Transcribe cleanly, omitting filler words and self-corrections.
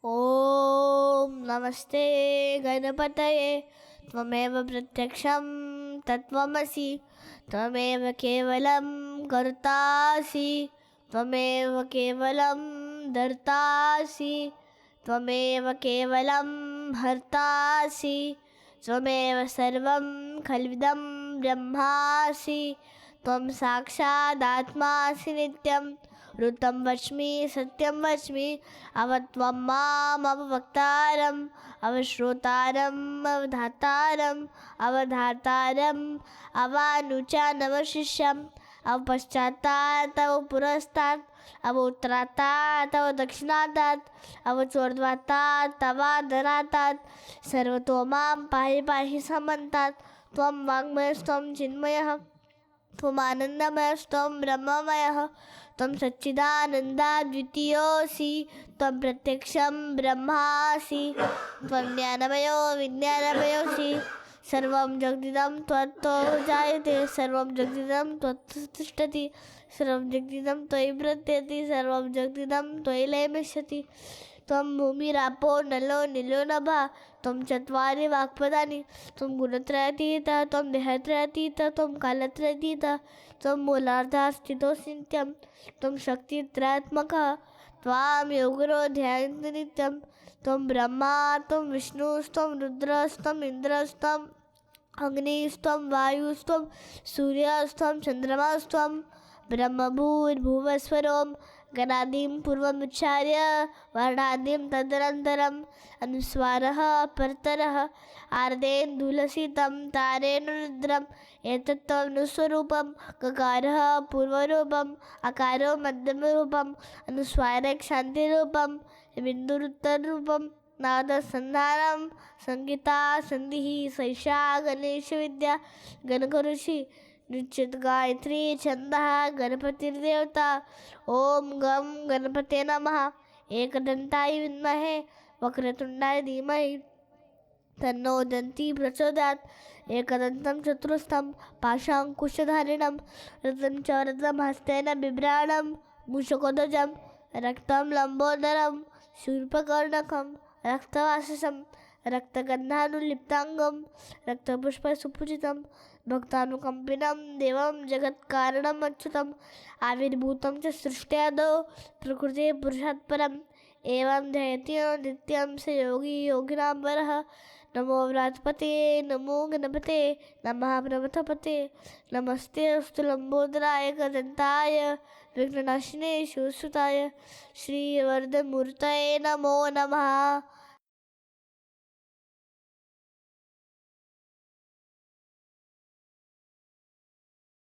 ओम नमस्ते गणपतये त्वमेव प्रत्यक्षं तत्त्वमसि त्वमेव केवलं कर्तासि त्वमेव केवलं धर्तासि त्वमेव केवलं हर्तासि त्वमेव सर्वं खल्विदं ब्रह्मासि त्वं साक्षादात्मासि नित्यं ऋतं वच्मि सत्यं वच्मि अवत्वं माम् अववक्तारम् अवश्रोतारम् अवधातारम् अवधातारम् अवानुचान् अवशिष्यम् अवपश्चात्तात् अवपुरस्तात् अवोत्तरात्तात् अवदक्षिणात्तात् अवचोर्ध्वात्तात् अवादरात्तात् सर्वतो मां पाहि पाहि समन्तात् त्वं वाङ्मयस्त्वं चिन्मयः त्वमानन्दमयस्त्वं ब्रह्ममयः त्वं सच्चिदानन्दाद्वितीयोऽसि त्वं प्रत्यक्षं ब्रह्मासि त्वं ज्ञानमयो विज्ञानमयोऽसि सर्वं जगदिदं त्वत्तो जायते सर्वं जगदिदं त्वत्तो तिष्ठति सर्वं जगदिदं त्वयि प्रत्यति सर्वं जगदिदं त्वयि लयमिष्यति त्वं भूमिरापो नलो नीलो नभः त्वं चत्वारि वाक्पदानि त्वं गुणत्रयातीतः त्वं देहत्रयातीतः त्वं कालत्रयातीतः त्वं मूलार्धः स्थितोऽसि नित्यं त्वं शक्तित्रयात्मकः त्वां योगिनो ध्यायन्ति नित्यं त्वं ब्रह्मा त्वं विष्णुस्त्वं रुद्रस्त्वम् इन्द्रस्त्वम् अग्निस्त्वं वायुस्त्वं सूर्यस्त्वं चन्द्रमास्त्वं ब्रह्मभूर्भुवस्वरों गणादिं पूर्वमुच्चार्य वर्णादिं तदनन्तरम् अनुस्वारः परतरः आर्देन्दुलसितं तारेण रुद्रम् एतत्त्वनुस्वरूपं ककारः पूर्वरूपम् अकारो मध्यमरूपम् अनुस्वारे शान्तिरूपं बिन्दुरुत्तररूपं नादसन्धानं संगीता संधिः सैषा गणेशविद्या गणकऋषि निश्चित गायत्री छंदः गणपतिर्देवता ओम गम गणपते नमः एकदन्ताय विद्महे वक्रतुण्डाय धीमहि तन्नो दन्ती प्रचोदयात् एकदन्तं चतुरस्रं पाशाङ्कुशधारिणं रतं च रतं हस्तेन बिभ्राणं मूषकोध्वजं रक्तं लम्बोदरं शूर्पकर्णकं रक्तवाससं रक्तगन्धानुलिप्ताङ्गं रक्तपुष्पसुपूजितं भक्तानुकम्पिनं देवं जगत्कारणम् अच्युतम् आविर्भूतं च सृष्ट्यादौ प्रकृते पुरुषात् परम् एवं ध्यायति नित्यं स योगी योगिनां वरः नमो व्रातपते नमो गणपते नमः प्रमथपते नमस्ते अस्तु लम्बोदराय गदन्ताय विघ्ननाशिने शिवसुताय श्रीवरदमूर्तये नमो नमः।